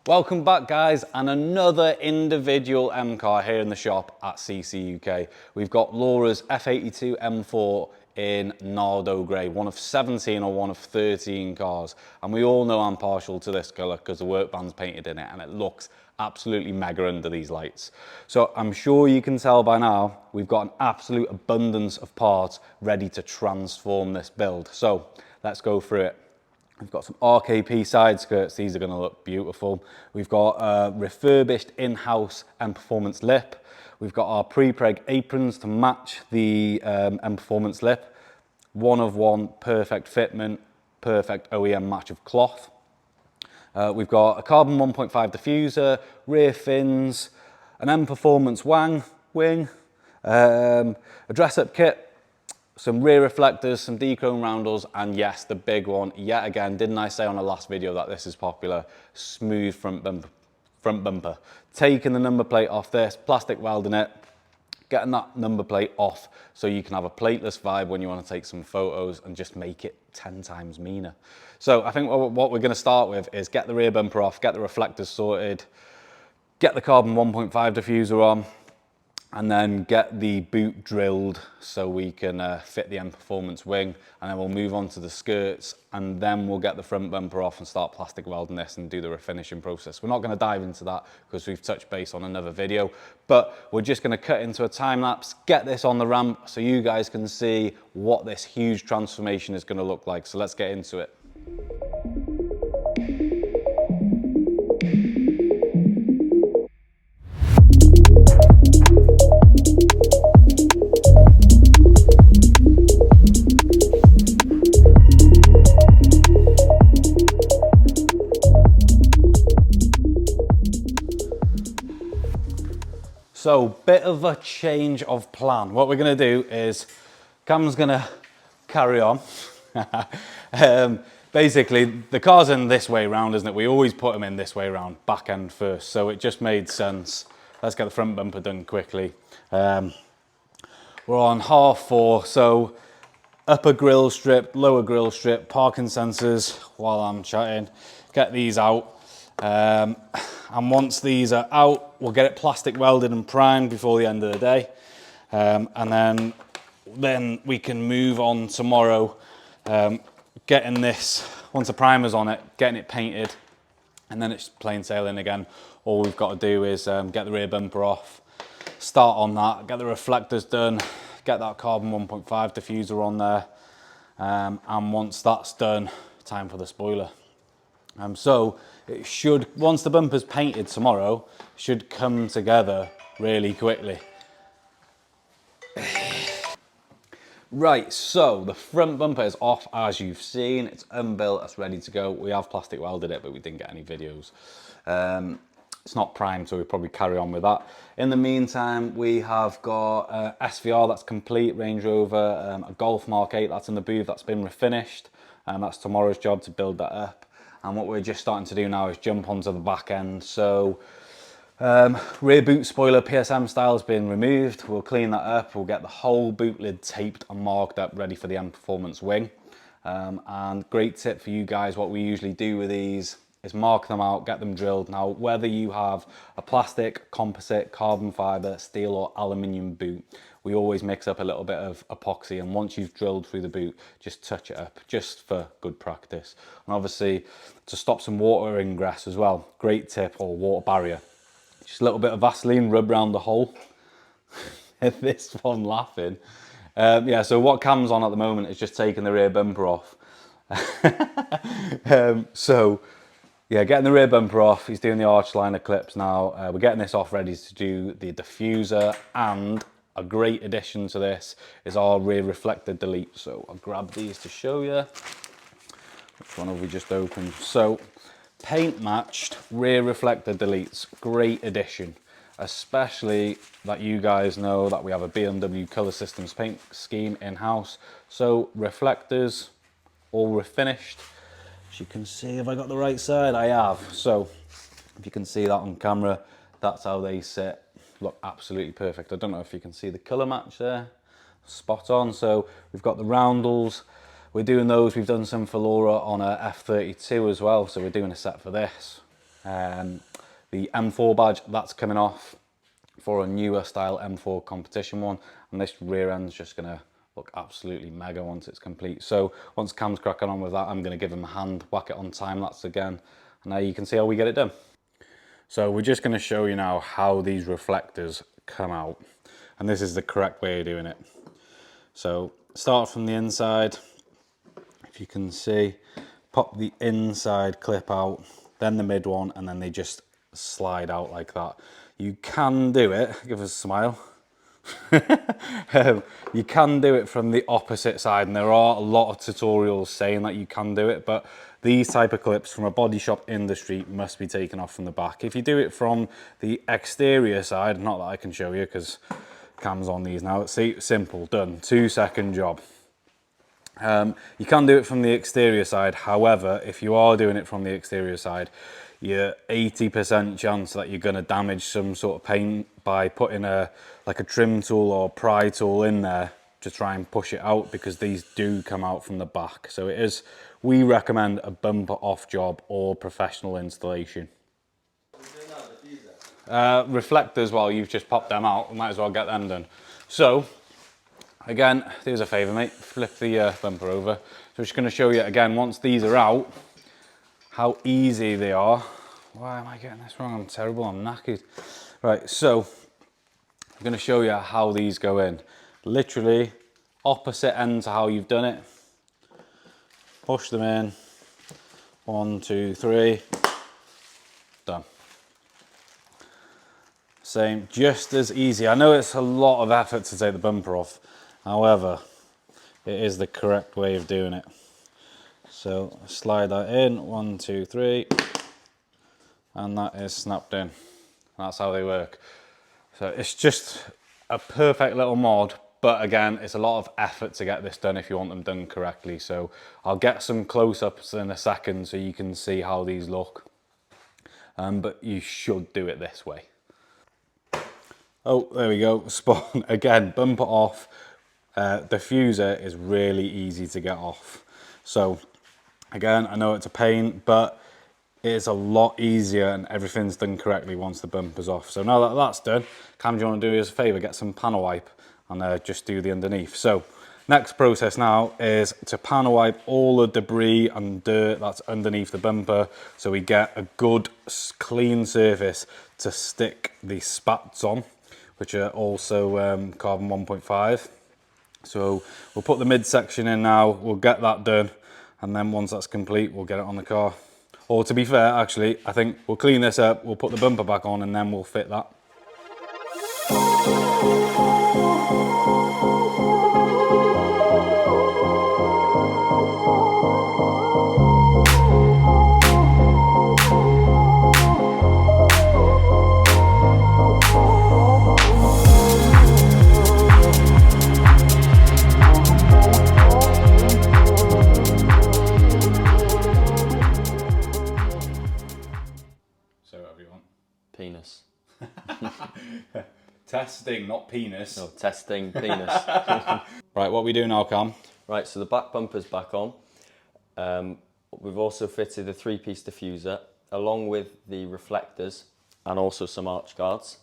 Welcome back guys, and another individual M car here in the shop at CCUK. We've got Laura's F82 M4 in Nardo Grey, one of 17 or one of 13 cars. And we all know I'm partial to this colour because the work band's painted in it and it looks absolutely mega under these lights. So I'm sure you can tell by now, we've got an absolute abundance of parts ready to transform this build. So let's go through it. We've got some RKP side skirts. These are going to look beautiful. We've got refurbished in-house M Performance lip. We've got our PREG aprons to match the M Performance lip. One of one, perfect fitment, perfect OEM match of cloth. We've got a carbon 1.5 diffuser, rear fins, an M Performance wing, a dress-up kit, some rear reflectors, some DECHROMED roundels, and yes, the big one, yet again, didn't I say on the last video that this is popular? Smooth front bumper. Taking the number plate off this, plastic welding it, getting that number plate off so you can have a plateless vibe when you want to take some photos and just make it 10 times meaner. So I think what we're going to start with is get the rear bumper off, get the reflectors sorted, get the carbon 1.5 diffuser on, and then get the boot drilled so we can fit the M Performance wing, and then we'll move on to the skirts, and then we'll get the front bumper off and start plastic welding this and do the refinishing process. We're not going to dive into that because we've touched base on another video, but we're just going to cut into a time lapse, get this on the ramp so you guys can see what this huge transformation is going to look like. So let's get into it. So, bit of a change of plan. What we're going to do is, Cam's going to carry on. Basically, the car's in this way round, isn't it? We always put them in this way round, back end first. So it just made sense. Let's get the front bumper done quickly. We're on 1/2 so upper grille strip, lower grille strip, parking sensors while I'm chatting. Get these out. And once these are out, we'll get it plastic welded and primed before the end of the day. And then we can move on tomorrow, getting this, once the primer's on it, getting it painted, and then it's plain sailing again. All we've got to do is get the rear bumper off, start on that, get the reflectors done, get that carbon 1.5 diffuser on there, and once that's done, time for the spoiler. So it should, once the bumper's painted tomorrow, should come together really quickly. Right, so the front bumper is off as you've seen. It's unbuilt, it's ready to go. We have plastic welded it, but we didn't get any videos. It's not primed, so we'll probably carry on with that. In the meantime, we have got SVR that's complete, Range Rover, a Golf Mark 8 that's in the booth, that's been refinished. That's tomorrow's job to build that up. And what we're just starting to do now is jump onto the back end. So rear boot spoiler PSM style has been removed. We'll clean that up. We'll get the whole boot lid taped and marked up, ready for the M Performance wing. And great tip for you guys, what we usually do with these is mark them out, get them drilled. Now, whether you have a plastic, composite, carbon fiber, steel or aluminium boot, we always mix up a little bit of epoxy, and once you've drilled through the boot, just touch it up, just for good practice. And obviously, to stop some water ingress as well, great tip, or water barrier. Just a little bit of Vaseline, rub around the hole. This one laughing. Yeah, so what Cam's on at the moment is just taking the rear bumper off. So, yeah, getting the rear bumper off, he's doing the arch liner clips now. We're getting this off ready to do the diffuser, and a great addition to this is our rear reflector delete. So I'll grab these to show you. Which one have we just opened? So paint matched rear reflector deletes, great addition. Especially that you guys know that we have a BMW Colour Systems paint scheme in-house. So reflectors, all refinished. As you can see, have I got the right side? I have. So if you can see that on camera, that's how they sit. Look absolutely perfect. I don't know if you can see the colour match there. Spot on. So we've got the roundels. We're doing those. We've done some for Laura on a F32 as well. So we're doing a set for this. The M4 badge, that's coming off for a newer style M4 competition one, and this rear end's just gonna look absolutely mega once it's complete. So once Cam's cracking on with that, I'm gonna give him a hand, whack it on time-lapse again, and now you can see how we get it done. So we're just gonna show you now how these reflectors come out, and this is the correct way of doing it. So start from the inside, if you can see, pop the inside clip out, then the mid one, and then they just slide out like that. You can do it, give us a smile. You can do it from the opposite side, and there are a lot of tutorials saying that you can do it, but these type of clips from a body shop industry must be taken off from the back. If you do it from the exterior side, not that I can show you because Cam's on these now, see, simple, done, 2-second job. You can do it from the exterior side. However, if you are doing it from the exterior side, you're 80% chance that you're going to damage some sort of paint by putting like a trim tool or pry tool in there to try and push it out, because these do come out from the back. So it is, we recommend a bumper off job or professional installation. Reflectors, well, you've just popped them out, we might as well get them done. So again, do us a favour, mate, flip the bumper over. So I'm just going to show you again, once these are out, how easy they are. Why am I getting this wrong? I'm terrible, I'm knackered. Right, so I'm going to show you how these go in. Literally opposite end to how you've done it. Push them in. 1, 2, 3. Done. Same, just as easy. I know it's a lot of effort to take the bumper off. However, it is the correct way of doing it. So slide that in, 1, 2, 3, and that is snapped in. That's how they work. So it's just a perfect little mod, but again, it's a lot of effort to get this done if you want them done correctly. So I'll get some close-ups in a second so you can see how these look. But you should do it this way. Oh, there we go, spot on. Again, bumper off. Diffuser is really easy to get off. So again, I know it's a pain, but it's a lot easier and everything's done correctly once the bumper's off. So now that that's done, Cam, do you want to do us a favour, get some panel wipe and just do the underneath. So next process now is to panel wipe all the debris and dirt that's underneath the bumper, so we get a good clean surface to stick the spats on, which are also carbon 1.5. So we'll put the midsection in now, we'll get that done, and then once that's complete, we'll get it on the car. Or to be fair, actually, I think we'll clean this up, we'll put the bumper back on, and then we'll fit that. Penis. Testing, not penis. No, testing penis. Right, what we do now, Cam? Right, so the back bumper's back on. We've also fitted the 3-piece diffuser along with the reflectors and also some arch guards.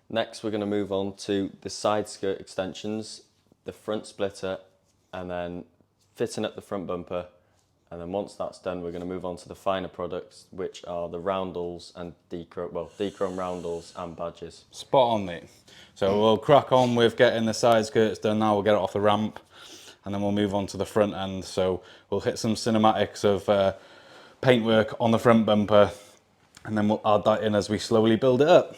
Next, we're going to move on to the side skirt extensions, the front splitter, and then fitting up the front bumper. And then once that's done, we're going to move on to the finer products, which are the roundels and dechrome roundels and badges. Spot on, mate. So we'll crack on with getting the side skirts done now. We'll get it off the ramp, and then we'll move on to the front end. So we'll hit some cinematics of paintwork on the front bumper, and then we'll add that in as we slowly build it up.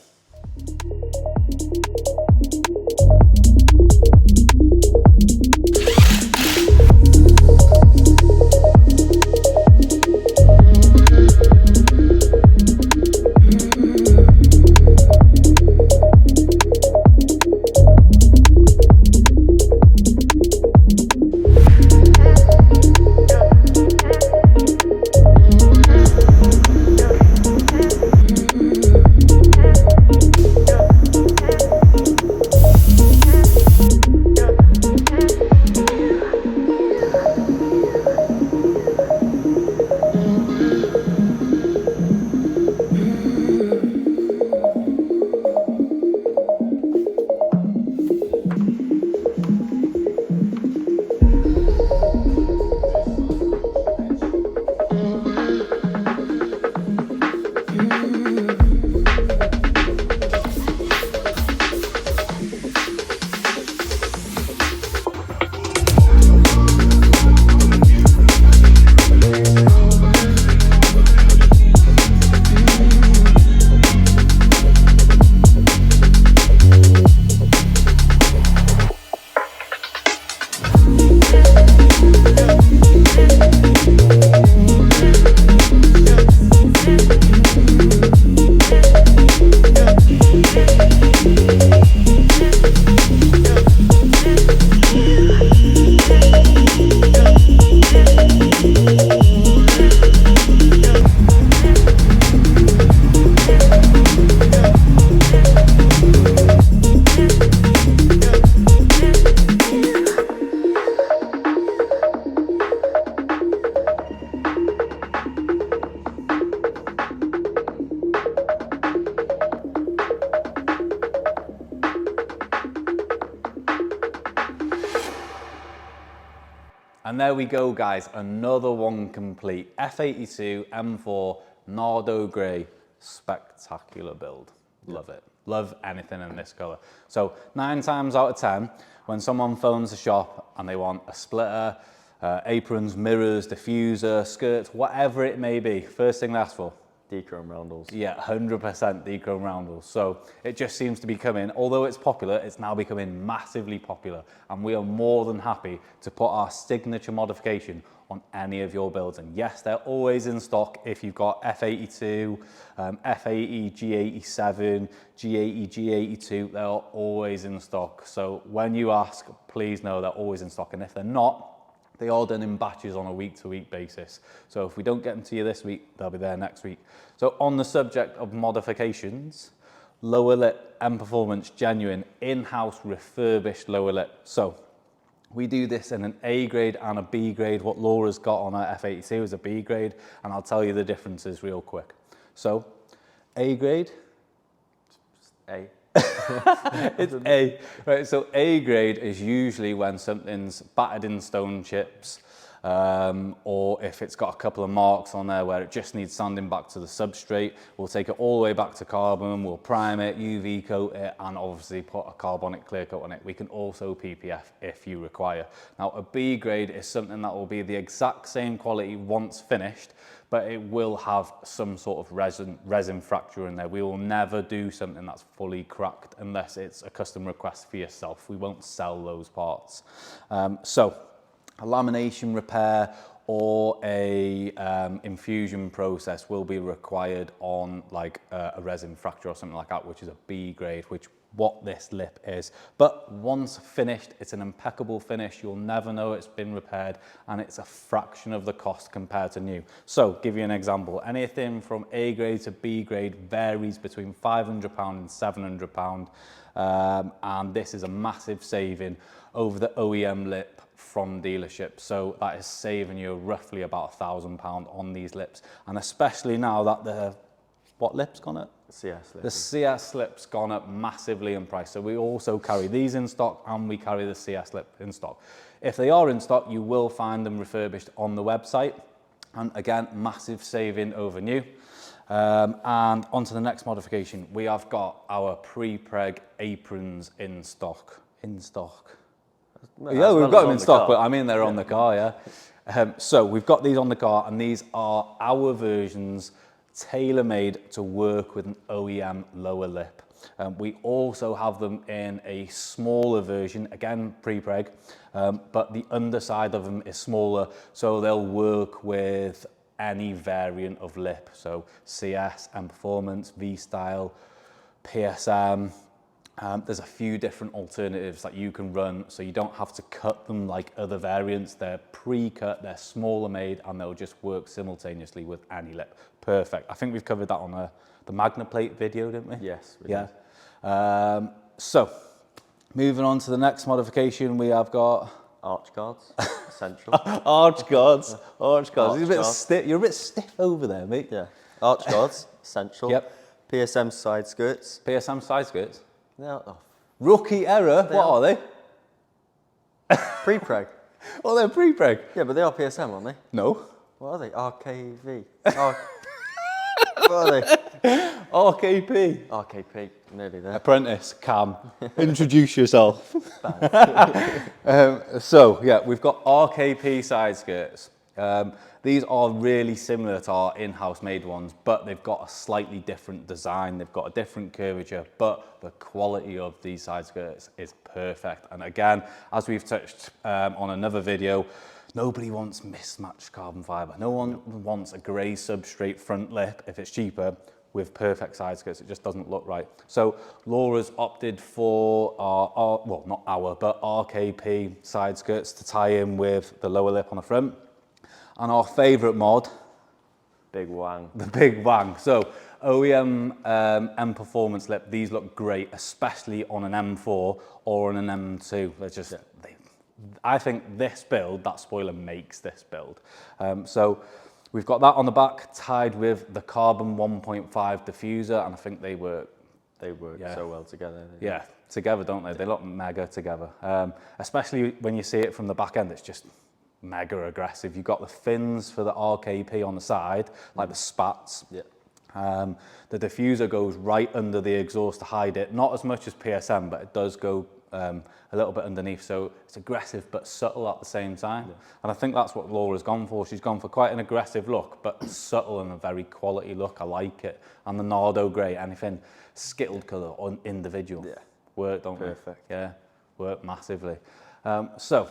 And there we go, guys, another one complete. F82 M4 Nardo Grey, spectacular build. Love it. Love anything in this color. So 9 times out of 10, when someone phones the shop and they want a splitter, aprons, mirrors, diffuser, skirts, whatever it may be, first thing they ask for? DECHROMED roundels. Yeah, 100% DECHROMED roundels. So it just seems to be coming, although it's popular, it's now becoming massively popular. And we are more than happy to put our signature modification on any of your builds. And yes, they're always in stock if you've got F82, F80, G87, G80, G82, they're always in stock. So when you ask, please know they're always in stock. And if they're not, they are done in batches on a week-to-week basis. So if we don't get them to you this week, they'll be there next week. So on the subject of modifications, lower lip M Performance genuine in-house refurbished lower lip. So we do this in an A grade and a B grade. What Laura's got on her F82 is a B grade, and I'll tell you the differences real quick. So A grade, A. it's A, right? So A grade is usually when something's battered in stone chips, or if it's got a couple of marks on there where it just needs sanding back to the substrate. We'll take it all the way back to carbon, we'll prime it, UV coat it, and obviously put a carbonic clear coat on it. We can also PPF if you require. Now a B grade is something that will be the exact same quality once finished, but it will have some sort of resin fracture in there. We will never do something that's fully cracked unless it's a custom request for yourself. We won't sell those parts. So a lamination repair or a infusion process will be required on like a resin fracture or something like that, which is a B grade, which what this lip is. But once finished, it's an impeccable finish. You'll never know it's been repaired, and it's a fraction of the cost compared to new. So give you an example, anything from A grade to B grade varies between £500 and £700. And this is a massive saving over the OEM lip from dealership. So that is saving you roughly about £1,000 on these lips. And especially now that the, what lip's gone up? CS lip. The CS lip's gone up massively in price. So we also carry these in stock, and we carry the CS lip in stock. If they are in stock, you will find them refurbished on the website. And again, massive saving over new. And on to the next modification. We have got our pre-preg aprons in stock. Well, Yeah, we've got them in stock, car. but I mean they're on the car, yeah. So we've got these on the car, and these are our versions tailor-made to work with an OEM lower lip. We also have them in a smaller version, again pre-preg, but the underside of them is smaller, so they'll work with any variant of lip. So CS, M Performance, V-Style, PSM. There's a few different alternatives that you can run, so you don't have to cut them like other variants. They're pre-cut, they're smaller made, and they'll just work simultaneously with any lip. Perfect. I think we've covered that on the MAGNAPLATE video, didn't we? Yes, we yeah. did. So, moving on to the next modification, we have got Arch guards, essential. arch guards. Arch guards. Arch You're a bit guards. stiff. You're a bit stiff over there, mate. Yeah, arch guards, essential. Yep. PSM side skirts. PSM side skirts. Yeah, oh, Rookie error. What are they? pre-preg. Well, they're pre-preg. Yeah, but they are PSM, aren't they? No. What are they? RKV. What are they? RKP. RKP, nearly there. Apprentice, Cam. Introduce yourself. So, yeah, we've got RKP side skirts. These are really similar to our in-house made ones, but they've got a slightly different design. They've got a different curvature, but the quality of these side skirts is perfect. And again, as we've touched on another video, nobody wants mismatched carbon fiber. No one wants a grey substrate front lip if it's cheaper with perfect side skirts. It just doesn't look right. So Laura's opted for our well, not our, but RKP side skirts to tie in with the lower lip on the front. And our favourite mod, Big wang. the big wang. So OEM M Performance lip, these look great, especially on an M4 or on an M2. They're just, I think this build, that spoiler makes this build. So we've got that on the back tied with the carbon 1.5 diffuser, and I think they work. They work so well together. Yeah, together, don't they? They look mega together. Especially when you see it from the back end, it's just mega aggressive. You've got the fins for the RKP on the side, like the spats. Yeah. The diffuser goes right under the exhaust to hide it, not as much as PSM, but it does go a little bit underneath, so it's aggressive but subtle at the same time. Yeah. And I think that's what Laura's gone for. She's gone for quite an aggressive look, but subtle and a very quality look. I like it. And the Nardo grey, anything skittled colour on individual. Yeah. Worked, don't we? Perfect. Yeah, worked massively. So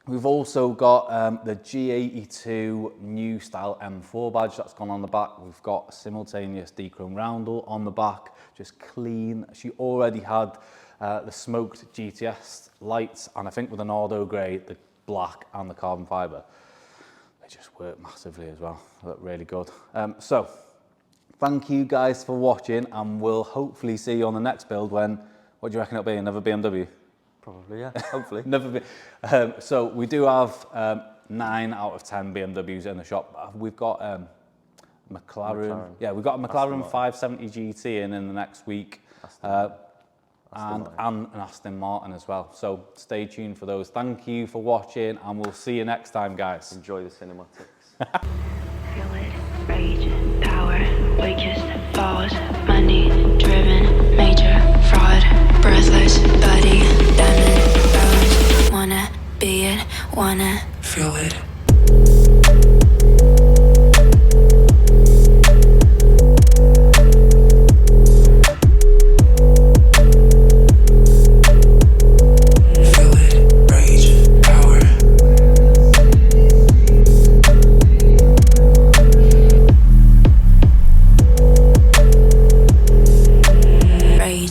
we've also got the G82 new style M4 badge that's gone on the back. We've got a simultaneous DECHROMED roundel on the back, just clean. She already had the smoked GTS lights, and I think with the Nardo grey, the black and the carbon fibre, they just work massively as well. They look really good. So thank you guys for watching, and we'll hopefully see you on the next build when, what do you reckon it'll be, another BMW? Probably, yeah, hopefully. Never be. So we do have 9 out of 10 BMWs in the shop. We've got McLaren. Yeah, we've got a McLaren 570 GT in the next week. And an Aston Martin as well. So stay tuned for those. Thank you for watching, and we'll see you next time, guys. Enjoy the cinematics. Feel it, rage, power, weakest, falls, money, driven, major, fraud, breathless, body, diamond, bones, wanna be it, wanna feel it.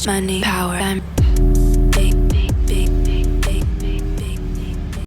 Money, power,